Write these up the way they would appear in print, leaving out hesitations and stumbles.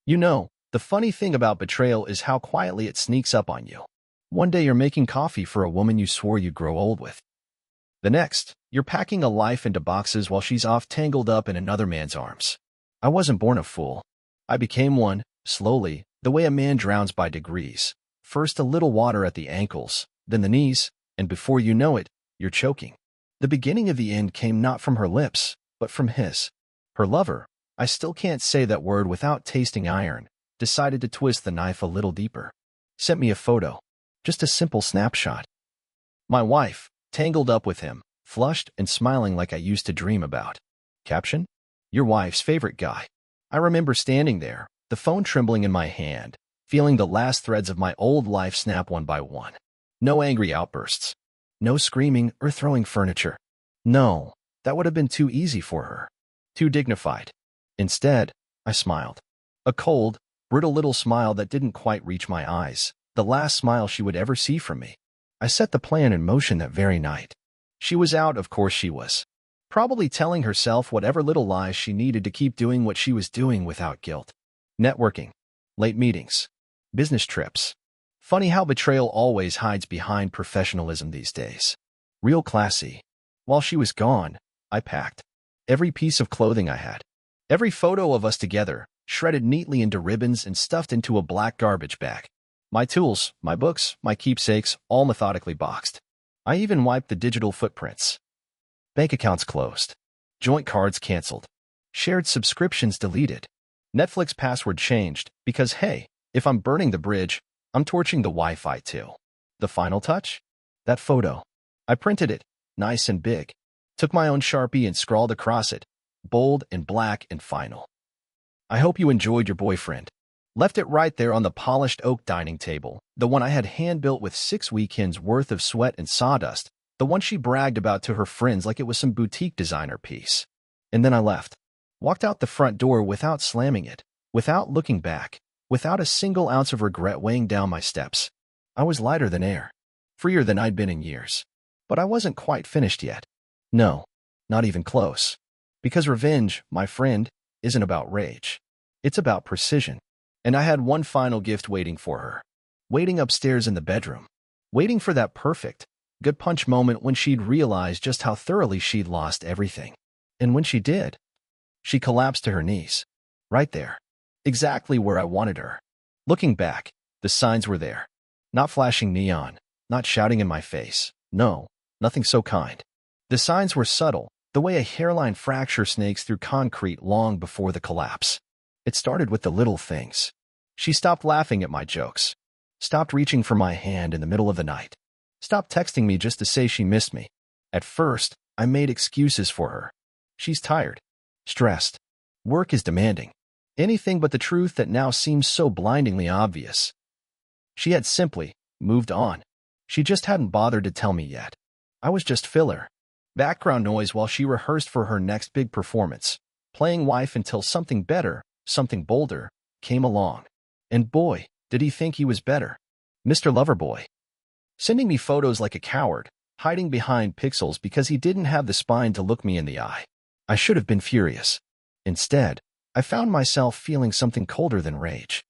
The funny thing about betrayal is how quietly it sneaks up on you. One day you're making coffee for a woman you swore you'd grow old with. The next, you're packing a life into boxes while she's off tangled up in another man's arms. I wasn't born a fool. I became one, slowly, the way a man drowns by degrees. First a little water at the ankles, then the knees, and before you know it, you're choking. The beginning of the end came not from her lips, but from his. Her lover, I still can't say that word without tasting iron, decided to twist the knife a little deeper. Sent me a photo. Just a simple snapshot. My wife, tangled up with him, flushed and smiling like I used to dream about. Caption? Your wife's favorite guy. I remember standing there, the phone trembling in my hand, feeling the last threads of my old life snap one by one. No angry outbursts. No screaming or throwing furniture. No, that would have been too easy for her. Too dignified. Instead, I smiled. A cold, brittle little smile that didn't quite reach my eyes, the last smile she would ever see from me. I set the plan in motion that very night. She was out, of course she was. Probably telling herself whatever little lies she needed to keep doing what she was doing without guilt. Networking. Late meetings. Business trips. Funny how betrayal always hides behind professionalism these days. Real classy. While she was gone, I packed every piece of clothing I had. Every photo of us together, shredded neatly into ribbons and stuffed into a black garbage bag. My tools, my books, my keepsakes, all methodically boxed. I even wiped the digital footprints. Bank accounts closed. Joint cards canceled. Shared subscriptions deleted. Netflix password changed because, hey, if I'm burning the bridge, I'm torching the Wi-Fi too. The final touch? That photo. I printed it, nice and big. Took my own Sharpie and scrawled across it, bold and black and final. I hope you enjoyed your boyfriend. Left it right there on the polished oak dining table, the one I had hand-built with 6 weekends worth of sweat and sawdust, the one she bragged about to her friends like it was some boutique designer piece. And then I left. Walked out the front door without slamming it, without looking back, without a single ounce of regret weighing down my steps. I was lighter than air, freer than I'd been in years. But I wasn't quite finished yet. No, not even close. Because revenge, my friend, isn't about rage. It's about precision. And I had one final gift waiting for her. Waiting upstairs in the bedroom. Waiting for that perfect, good punch moment when she'd realize just how thoroughly she'd lost everything. And when she did, she collapsed to her knees. Right there. Exactly where I wanted her. Looking back, the signs were there. Not flashing neon, not shouting in my face. No, nothing so kind. The signs were subtle, the way a hairline fracture snakes through concrete long before the collapse. It started with the little things. She stopped laughing at my jokes. Stopped reaching for my hand in the middle of the night. Stopped texting me just to say she missed me. At first, I made excuses for her. She's tired. Stressed. Work is demanding. Anything but the truth that now seems so blindingly obvious. She had simply moved on. She just hadn't bothered to tell me yet. I was just filler. Background noise while she rehearsed for her next big performance. Playing wife until something better, something bolder, came along. And boy, did he think he was better. Mr. Loverboy. Sending me photos like a coward, hiding behind pixels because he didn't have the spine to look me in the eye. I should have been furious. Instead, I found myself feeling something colder than rage.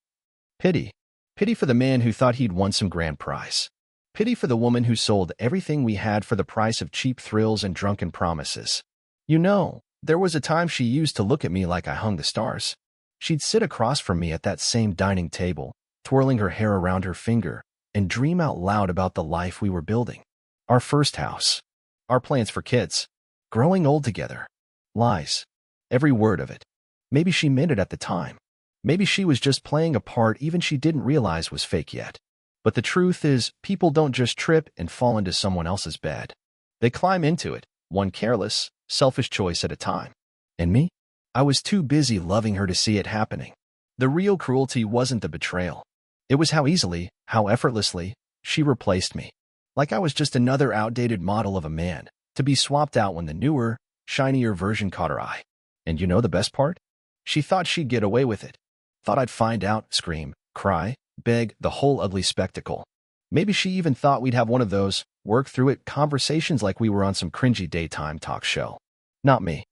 Pity. Pity for the man who thought he'd won some grand prize. Pity for the woman who sold everything we had for the price of cheap thrills and drunken promises. There was a time she used to look at me like I hung the stars. She'd sit across from me at that same dining table, twirling her hair around her finger, and dream out loud about the life we were building. Our first house. Our plans for kids. Growing old together. Lies. Every word of it. Maybe she meant it at the time. Maybe she was just playing a part even she didn't realize was fake yet. But the truth is, people don't just trip and fall into someone else's bed. They climb into it, one careless, selfish choice at a time. And me? I was too busy loving her to see it happening. The real cruelty wasn't the betrayal. It was how easily, how effortlessly, she replaced me. Like I was just another outdated model of a man, to be swapped out when the newer, shinier version caught her eye. And you know the best part? She thought she'd get away with it. Thought I'd find out, scream, cry, beg, the whole ugly spectacle. Maybe she even thought we'd have one of those, work through it conversations like we were on some cringy daytime talk show. Not me.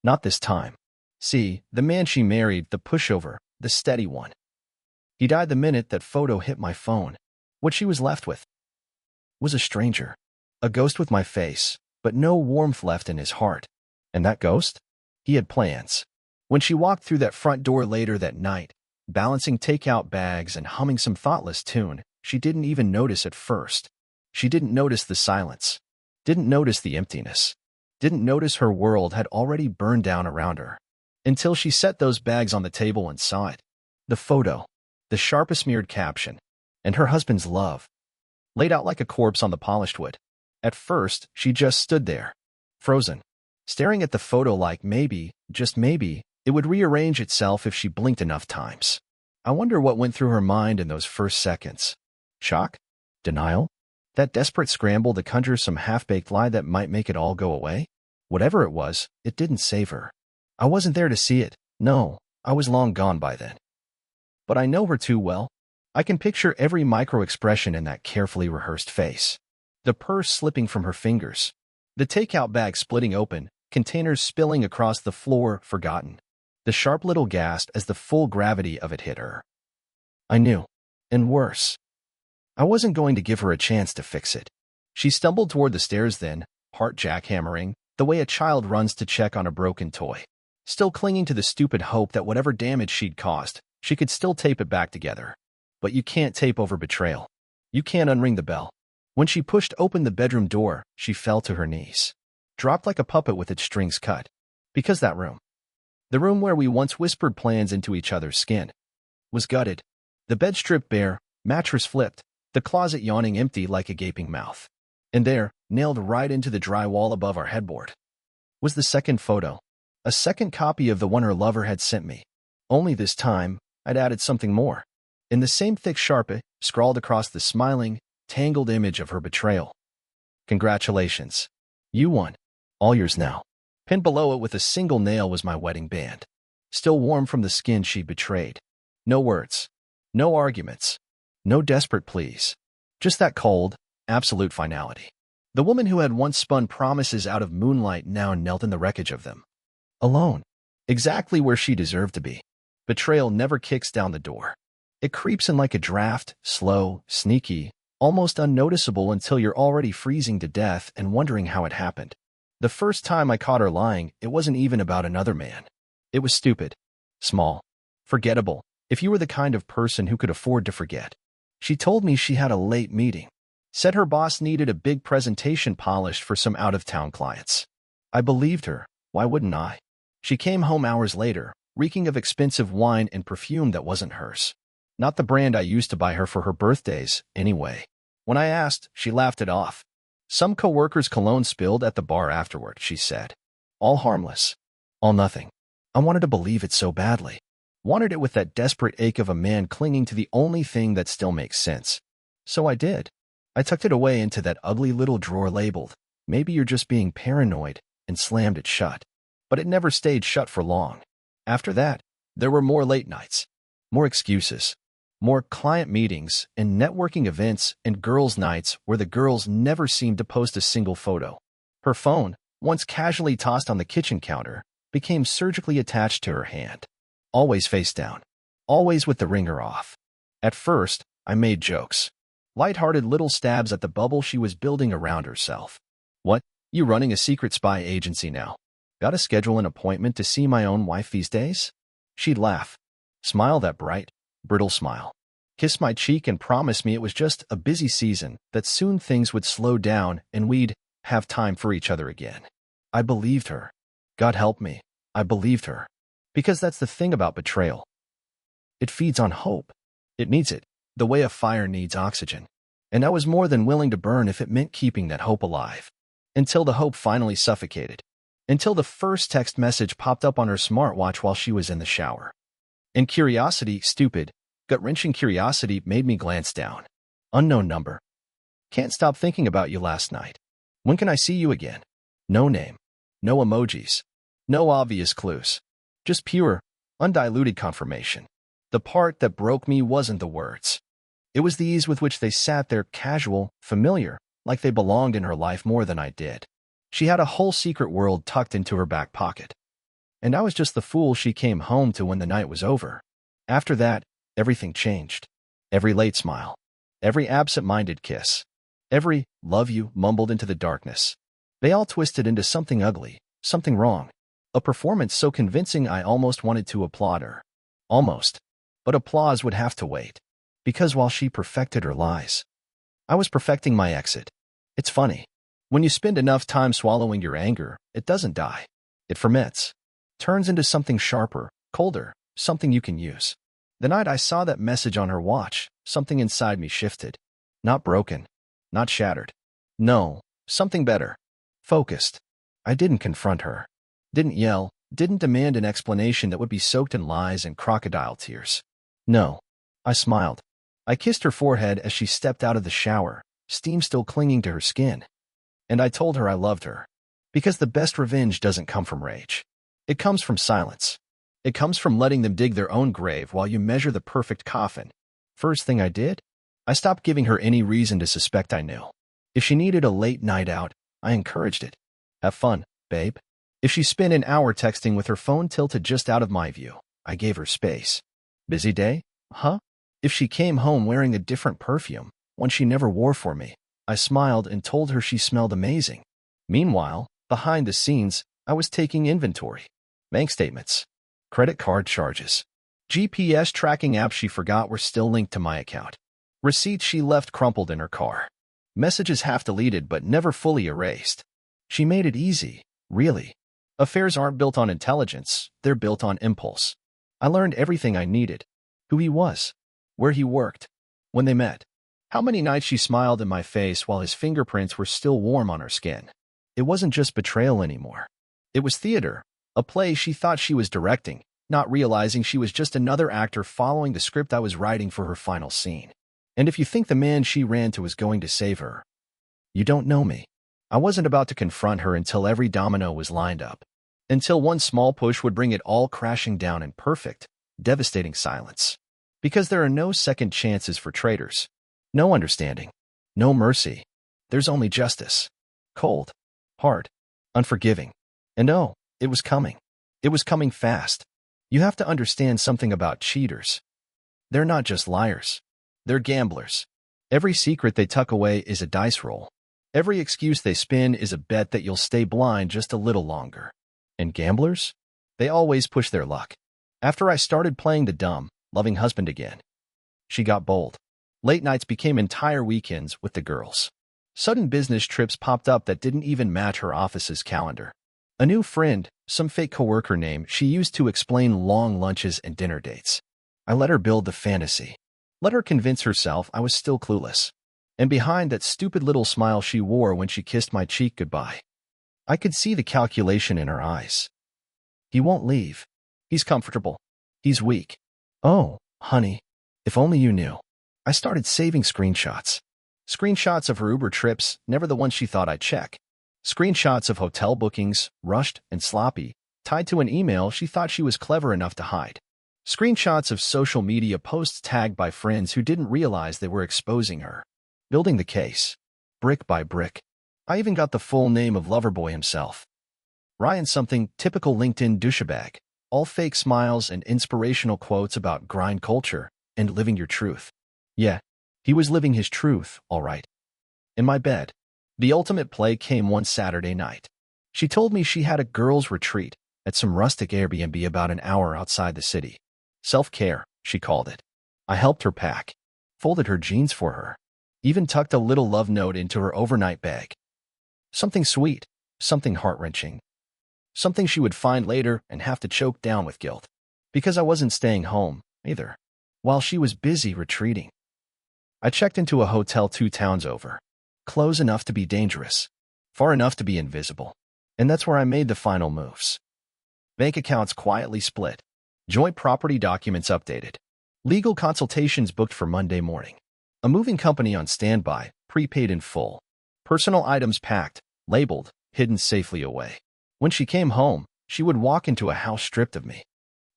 Not this time. See, the man she married, the pushover, the steady one. He died the minute that photo hit my phone. What she was left with was a stranger, a ghost with my face, but no warmth left in his heart. And that ghost? He had plans. When she walked through that front door later that night, balancing takeout bags and humming some thoughtless tune, she didn't even notice at first. She didn't notice the silence, didn't notice the emptiness, didn't notice her world had already burned down around her. Until she set those bags on the table and saw it. The photo, the sharpest smeared caption, and her husband's love, laid out like a corpse on the polished wood. At first, she just stood there, frozen, staring at the photo like maybe, just maybe, it would rearrange itself if she blinked enough times. I wonder what went through her mind in those first seconds. Shock? Denial? That desperate scramble to conjure some half-baked lie that might make it all go away? Whatever it was, it didn't save her. I wasn't there to see it. No, I was long gone by then. But I know her too well. I can picture every micro-expression in that carefully rehearsed face. The purse slipping from her fingers. The takeout bag splitting open, containers spilling across the floor, forgotten. The sharp little gasp as the full gravity of it hit her. I knew. And worse. I wasn't going to give her a chance to fix it. She stumbled toward the stairs then, heart jackhammering, the way a child runs to check on a broken toy. Still clinging to the stupid hope that whatever damage she'd caused, she could still tape it back together. But you can't tape over betrayal. You can't unring the bell. When she pushed open the bedroom door, she fell to her knees. Dropped like a puppet with its strings cut. Because that room, the room where we once whispered plans into each other's skin, was gutted. The bed stripped bare, mattress flipped, the closet yawning empty like a gaping mouth. And there, nailed right into the drywall above our headboard, was the second photo. A second copy of the one her lover had sent me. Only this time, I'd added something more. In the same thick Sharpie, scrawled across the smiling, tangled image of her betrayal. Congratulations. You won. All yours now. Pinned below it with a single nail was my wedding band. Still warm from the skin she betrayed. No words. No arguments. No desperate pleas. Just that cold, absolute finality. The woman who had once spun promises out of moonlight now knelt in the wreckage of them. Alone. Exactly where she deserved to be. Betrayal never kicks down the door. It creeps in like a draft, slow, sneaky, almost unnoticeable until you're already freezing to death and wondering how it happened. The first time I caught her lying, it wasn't even about another man. It was stupid, small, forgettable, if you were the kind of person who could afford to forget. She told me she had a late meeting. Said her boss needed a big presentation polished for some out-of-town clients. I believed her. Why wouldn't I? She came home hours later, reeking of expensive wine and perfume that wasn't hers. Not the brand I used to buy her for her birthdays, anyway. When I asked, she laughed it off. Some coworker's cologne spilled at the bar afterward, she said. All harmless. All nothing. I wanted to believe it so badly. Wanted it with that desperate ache of a man clinging to the only thing that still makes sense. So I did. I tucked it away into that ugly little drawer labeled, "Maybe you're just being paranoid," and slammed it shut. But it never stayed shut for long. After that, there were more late nights, more excuses, more client meetings and networking events and girls' nights where the girls never seemed to post a single photo. Her phone, once casually tossed on the kitchen counter, became surgically attached to her hand. Always face down. Always with the ringer off. At first, I made jokes. Light-hearted little stabs at the bubble she was building around herself. What? You running a secret spy agency now? Gotta schedule an appointment to see my own wife these days? She'd laugh. Smile, that bright, brittle smile. Kiss my cheek and promise me it was just a busy season, that soon things would slow down and we'd have time for each other again. I believed her. God help me, I believed her. Because that's the thing about betrayal. It feeds on hope. It needs it, the way a fire needs oxygen. And I was more than willing to burn if it meant keeping that hope alive. Until the hope finally suffocated. Until the first text message popped up on her smartwatch while she was in the shower. And curiosity, stupid, gut-wrenching curiosity, made me glance down. Unknown number. Can't stop thinking about you last night. When can I see you again? No name. No emojis. No obvious clues. Just pure, undiluted confirmation. The part that broke me wasn't the words. It was the ease with which they sat there, casual, familiar, like they belonged in her life more than I did. She had a whole secret world tucked into her back pocket. And I was just the fool she came home to when the night was over. After that, everything changed. Every late smile, every absent-minded kiss, every "love you" mumbled into the darkness. They all twisted into something ugly, something wrong. A performance so convincing I almost wanted to applaud her. Almost. But applause would have to wait. Because while she perfected her lies, I was perfecting my exit. It's funny. When you spend enough time swallowing your anger, it doesn't die. It ferments. Turns into something sharper, colder, something you can use. The night I saw that message on her watch, something inside me shifted. Not broken. Not shattered. No, something better. Focused. I didn't confront her. Didn't yell. Didn't demand an explanation that would be soaked in lies and crocodile tears. No. I smiled. I kissed her forehead as she stepped out of the shower, steam still clinging to her skin. And I told her I loved her. Because the best revenge doesn't come from rage. It comes from silence. It comes from letting them dig their own grave while you measure the perfect coffin. First thing I did? I stopped giving her any reason to suspect I knew. If she needed a late night out, I encouraged it. Have fun, babe. If she spent an hour texting with her phone tilted just out of my view, I gave her space. Busy day? Huh? If she came home wearing a different perfume, one she never wore for me, I smiled and told her she smelled amazing. Meanwhile, behind the scenes, I was taking inventory. Bank statements. Credit card charges. GPS tracking apps she forgot were still linked to my account. Receipts she left crumpled in her car. Messages half deleted but never fully erased. She made it easy, really. Affairs aren't built on intelligence, they're built on impulse. I learned everything I needed. Who he was. Where he worked. When they met. How many nights she smiled in my face while his fingerprints were still warm on her skin. It wasn't just betrayal anymore. It was theater, a play she thought she was directing, not realizing she was just another actor following the script I was writing for her final scene. And if you think the man she ran to was going to save her, you don't know me. I wasn't about to confront her until every domino was lined up. Until one small push would bring it all crashing down in perfect, devastating silence. Because there are no second chances for traitors. No understanding. No mercy. There's only justice. Cold. Hard. Unforgiving. And oh, it was coming. It was coming fast. You have to understand something about cheaters. They're not just liars. They're gamblers. Every secret they tuck away is a dice roll. Every excuse they spin is a bet that you'll stay blind just a little longer. And gamblers? They always push their luck. After I started playing the dumb, loving husband again, she got bold. Late nights became entire weekends with the girls. Sudden business trips popped up that didn't even match her office's calendar. A new friend, some fake coworker name she used to explain long lunches and dinner dates. I let her build the fantasy. Let her convince herself I was still clueless. And behind that stupid little smile she wore when she kissed my cheek goodbye, I could see the calculation in her eyes. He won't leave. He's comfortable. He's weak. Oh, honey, if only you knew. I started saving screenshots. Screenshots of her Uber trips, never the ones she thought I'd check. Screenshots of hotel bookings, rushed and sloppy, tied to an email she thought she was clever enough to hide. Screenshots of social media posts tagged by friends who didn't realize they were exposing her. Building the case. Brick by brick. I even got the full name of Loverboy himself. Ryan something, typical LinkedIn douchebag. All fake smiles and inspirational quotes about grind culture and living your truth. Yeah, he was living his truth, all right. In my bed. The ultimate play came one Saturday night. She told me she had a girls' retreat at some rustic Airbnb about an hour outside the city. Self-care, she called it. I helped her pack, folded her jeans for her, even tucked a little love note into her overnight bag. Something sweet, something heart-wrenching. Something she would find later and have to choke down with guilt. Because I wasn't staying home, either, while she was busy retreating. I checked into a hotel 2 towns over. Close enough to be dangerous, far enough to be invisible. And that's where I made the final moves. Bank accounts quietly split. Joint property documents updated. Legal consultations booked for Monday morning. A moving company on standby, prepaid in full. Personal items packed, labeled, hidden safely away. When she came home, she would walk into a house stripped of me.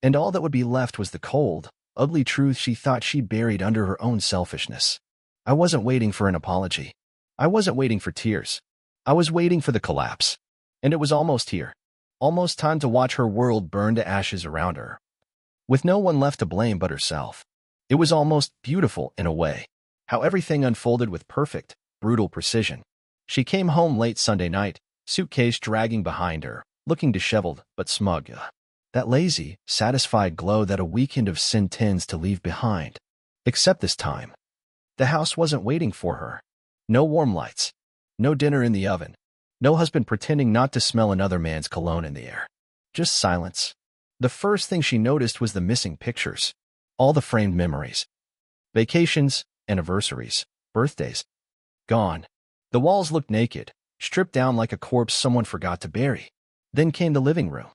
And all that would be left was the cold, ugly truth she thought she buried under her own selfishness. I wasn't waiting for an apology. I wasn't waiting for tears. I was waiting for the collapse. And it was almost here. Almost time to watch her world burn to ashes around her. with no one left to blame but herself. It was almost beautiful in a way, how everything unfolded with perfect, brutal precision. She came home late Sunday night, suitcase dragging behind her, looking disheveled but smug. That lazy, satisfied glow that a weekend of sin tends to leave behind. Except this time. The house wasn't waiting for her. No warm lights. No dinner in the oven. No husband pretending not to smell another man's cologne in the air. Just silence. The first thing she noticed was the missing pictures. All the framed memories. Vacations, anniversaries, birthdays. Gone. The walls looked naked, stripped down like a corpse someone forgot to bury. Then came the living room.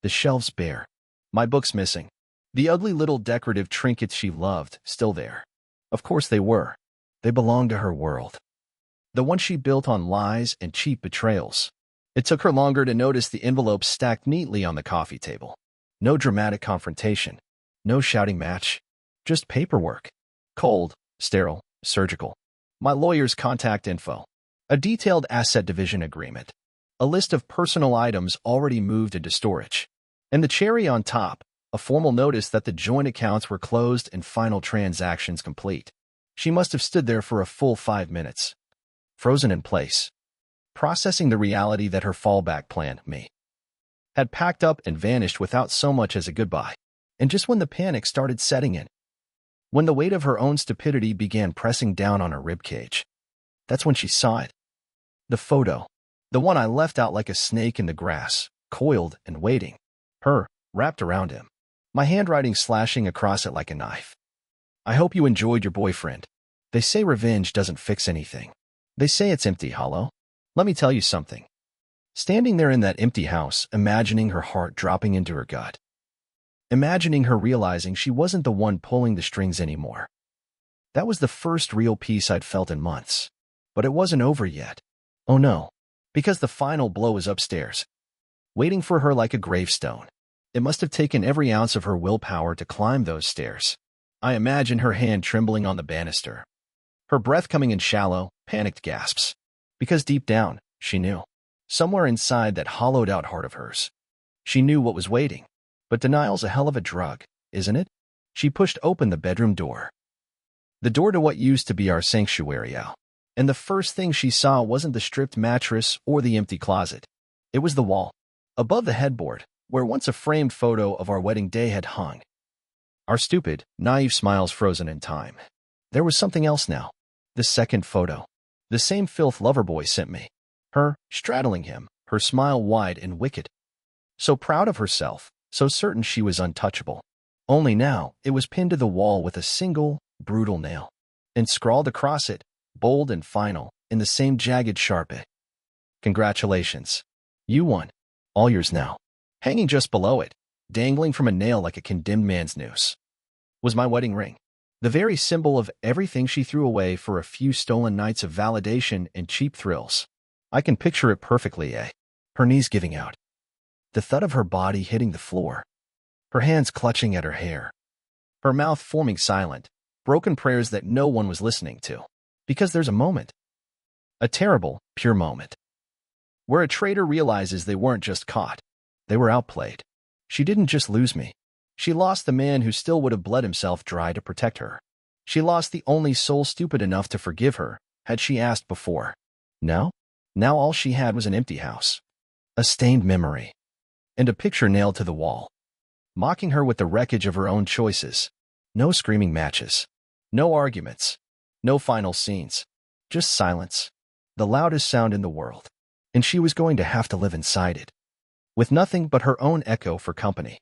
The shelves bare. My books missing. The ugly little decorative trinkets she loved, still there. Of course they were. They belonged to her world. The one she built on lies and cheap betrayals. It took her longer to notice the envelopes stacked neatly on the coffee table. No dramatic confrontation. No shouting match. Just paperwork. Cold, sterile, surgical. My lawyer's contact info. A detailed asset division agreement. A list of personal items already moved into storage. And the cherry on top, a formal notice that the joint accounts were closed and final transactions complete. She must have stood there for a full 5 minutes. Frozen in place. Processing the reality that her fallback plan, me, had packed up and vanished without so much as a goodbye. And just when the panic started setting in, when the weight of her own stupidity began pressing down on her ribcage, that's when she saw it. The photo. The one I left out like a snake in the grass, coiled and waiting. Her, wrapped around him. My handwriting slashing across it like a knife. I hope you enjoyed your boyfriend. They say revenge doesn't fix anything. They say it's empty, hollow. Let me tell you something. Standing there in that empty house, imagining her heart dropping into her gut. Imagining her realizing she wasn't the one pulling the strings anymore. That was the first real peace I'd felt in months. But it wasn't over yet. Oh no. Because the final blow was upstairs, waiting for her like a gravestone. It must have taken every ounce of her willpower to climb those stairs. I imagine her hand trembling on the banister, her breath coming in shallow, panicked gasps. Because deep down, she knew. Somewhere inside that hollowed-out heart of hers. She knew what was waiting. But denial's a hell of a drug, isn't it? She pushed open the bedroom door. The door to what used to be our sanctuary, And the first thing she saw wasn't the stripped mattress or the empty closet. It was the wall, above the headboard, where once a framed photo of our wedding day had hung. Our stupid, naive smiles frozen in time. There was something else now. The second photo. The same filth Loverboy sent me. Her, straddling him, her smile wide and wicked. So proud of herself, so certain she was untouchable. Only now, it was pinned to the wall with a single, brutal nail. And scrawled across it, bold and final, in the same jagged sharp E. Congratulations. You won. All yours now. Hanging just below it, dangling from a nail like a condemned man's noose, was my wedding ring. The very symbol of everything she threw away for a few stolen nights of validation and cheap thrills. I can picture it perfectly, Her knees giving out. The thud of her body hitting the floor. Her hands clutching at her hair. Her mouth forming silent, broken prayers that no one was listening to. Because there's a moment. A terrible, pure moment. Where a traitor realizes they weren't just caught. They were outplayed. She didn't just lose me. She lost the man who still would have bled himself dry to protect her. She lost the only soul stupid enough to forgive her, had she asked before. Now all she had was an empty house. A stained memory. And a picture nailed to the wall. Mocking her with the wreckage of her own choices. No screaming matches. No arguments. No final scenes. Just silence. The loudest sound in the world. And she was going to have to live inside it. With nothing but her own echo for company.